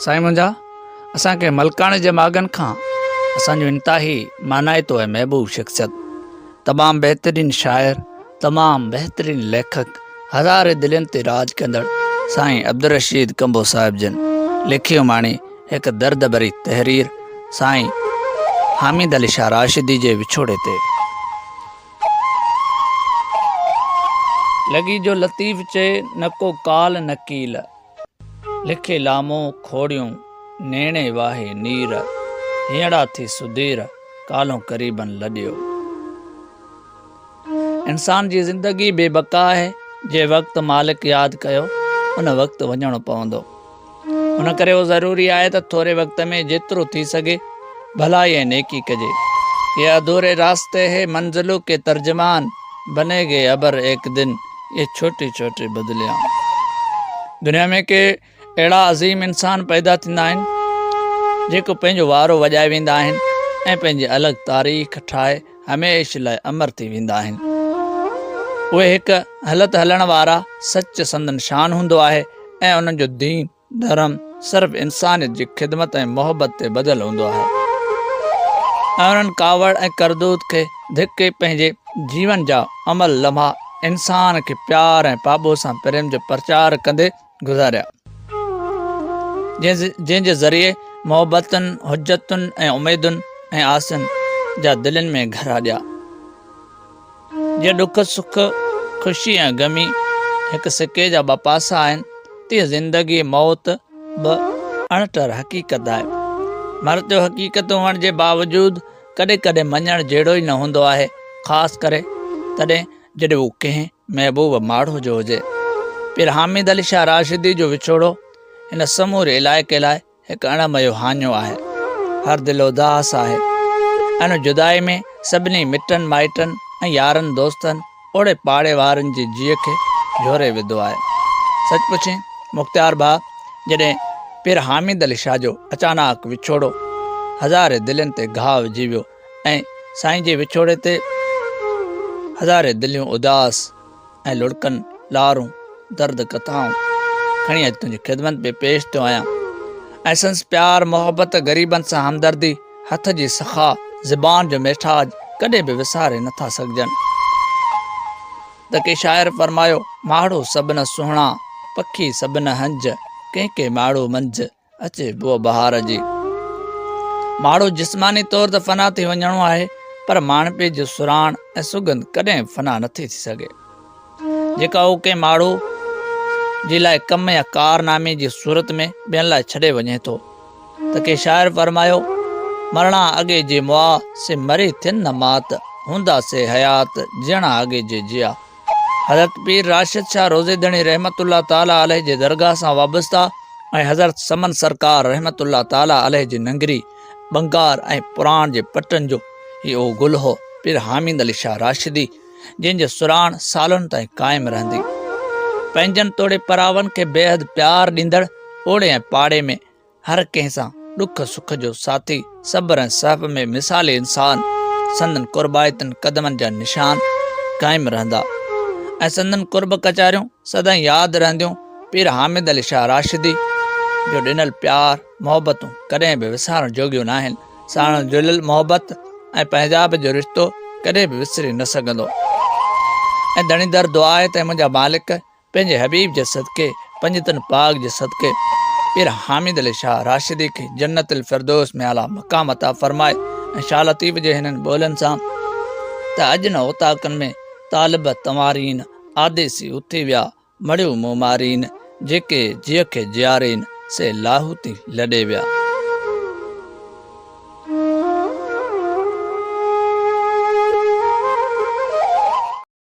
साईं मुंहिंजा असांखे मलकाणे जे मागनि खां असांजो इंतिहाई मानाइतो ऐं महबूब शख़्सियत, तमामु बहितरीन शाइर, तमामु बहितरीन लेखक, हज़ारे दिलनि ते राज कंदड़ साईं अब्दुल-रशीद कंबो साहिब जन लिखियो माणी हिकु दर्द भरी तहरीर साईं हामिद अली शाह राशिदी जे विछोड़े ते। लॻी जो लतीफ़ चए न को काल न कील, लिखे लामो खोड़ियूं नेणे वाहे नीर, हीअड़ा थी सुधीर कालों क़रीबन लॾियो। इंसान जी ज़िंदगी बेबका आहे, जे वक़्तु मालिक यादि कयो उन वक़्तु वञणो पवंदो। उन करे उहो ज़रूरी आहे त थोरे वक़्त में जेतिरो थी सघे भलाई ऐं नेकी कजे। ये अधूरे रास्ते है मंजिलों के तर्जमान, बनेगे अबर एक दिन ये छोटी छोटी बदलियां। दुनिया में के अहिड़ा अज़ीम इंसान पैदा थींदा आहिनि जेको पंहिंजो वारो वॼाए वेंदा आहिनि ऐं पंहिंजी अलॻि तारीख़ ठाहे हमेशह लाइ अमर थी वेंदा आहिनि। उहे हिकु हलत हलण वारा सच संदन शान हूंदो आहे ऐं उन्हनि जो दीन धर्म सिर्फ़ु इंसानियत जी ख़िदमत ऐं मोहबत ते ॿधल हूंदो आहे ऐं उन्हनि कावड़ ऐं करदूत खे धिके पंहिंजे जीवन जा अमल लम्हा इंसान खे प्यार ऐं पाबो सां प्रेम जो प्रचार कंदे गुज़ारिया, जंहिंजे ज़रिए मोहबतुनि, हुज्जतुनि ऐं उमेदुनि ऐं आसनि जा दिलनि में घरा ॾिया। जीअं ॾुख सुख, ख़ुशी ऐं ग़मी हिकु सिके जा ॿ पासा आहिनि, तीअं ज़िंदगी मौत बि अणटर हक़ीक़त आहे। मरते हक़ीक़त हुअण जे बावजूदु कॾहिं कॾहिं मञण जहिड़ो ई न हूंदो आहे, ख़ासि करे तॾहिं जॾहिं उहो कंहिं महबूब माण्हू जो हुजे। पीर हामिद अली शाह राशिदी जो विछोड़ो हिन समूरे इलाइक़े लाइ हिकु अणमयो हाञो आहे। हर दिलि उदास आहे ऐं जुदाई में सभिनी मिटनि माइटनि ऐं यारनि दोस्तनि ओड़े पाड़े वारनि जी जीअ खे झोरे विधो आहे। सच पुछे मुख़्तियार भाउ, जॾहिं पीर हामिद अली शाह जो अचानक विछोड़ो हज़ारे दिलनि ते घाव विझी वियो ऐं साईं जे विछोड़े ते हज़ारे दिलियूं उदास ऐं लुड़कनि लारूं दर्द कथाऊं खणी अॼु तुंहिंजी ख़िदमत में पेश थियो आहियां ऐं संस प्यार मोहबत ग़रीबनि सां हमदर्दी हथ जी सखा ज़बान जो मिठाज कॾहिं बि विसारे नथा सघजनि। त के शाइर फरमायो, माण्हू सभु न सुहिणा पखी सभु न हंज, कंहिंखे माण्हू मंझ अचे बुआ बहार जी। माण्हू जिस्मानी तौर ते फना थी वञणो आहे, पर माण्हू जो सुराण ऐं सुगंध कॾहिं फना नथी थी सघे। जेका उहो कंहिं माण्हू जे लाइ कम या कारनामे जी सूरत में ॿियनि लाइ छॾे वञे थो। त के शाइर फरमायो, मरणा अॻे जे मुआ से मरे थियनि न मात, हूंदा से हयात ॼणा अॻे जे जिया। हज़रत पीर राशिद शाह रोज़ेदणी रहमतुल्लाह ताला अलैह जे दरगाह सां वाबस्ता ऐं हज़रत समन सरकार रहमतुल्लाह ताला अलैह जी नंगरी बंगार ऐं पुराण जे पटनि जो इहो गुल हो पीर हामिद अली शाह राशिदी, जंहिंजे सुराण सालनि ताईं क़ाइमु रहंदी। पंहिंजनि तोड़े परावनि खे बेहद प्यार ॾींदड़ ओड़े ऐं पाड़े में हर कंहिं सां ॾुख सुख जो साथी, सब्र ऐं सहफ़ में मिसाली इंसान, संदन क़ुर्बायतनि क़दमनि जा निशान क़ाइमु रहंदा ऐं संदन क़ुर्ब कचारियूं सदाईं यादि रहंदियूं। पीर हामिद अली शाह राशिदी जो ॾिनल प्यार मोहबतूं कॾहिं बि विसारण जोॻियूं न आहिनि। साण जुलियल मोहबत ऐं पंहिंजाब जो रिश्तो कॾहिं बि विसरी न सघंदो ऐं धणीदर दुआ आहे त मुंहिंजा मालिक पंहिंजे हबीब जे सदके, पंजतन पाक जे सदके पीर हामिद अली शाह राशिदी खे जन्नतुल फिरदौस में आला मक़ाम अता फरमाए ऐं शाह लतीफ़ जे हिननि ॿोलनि सां त अॼु न उताकनि में तालिब तंवारीन आदेसी उथी विया, मड़ियूं मुमारीन जेके जिय खे जियारीन से लाहूती लॾे विया।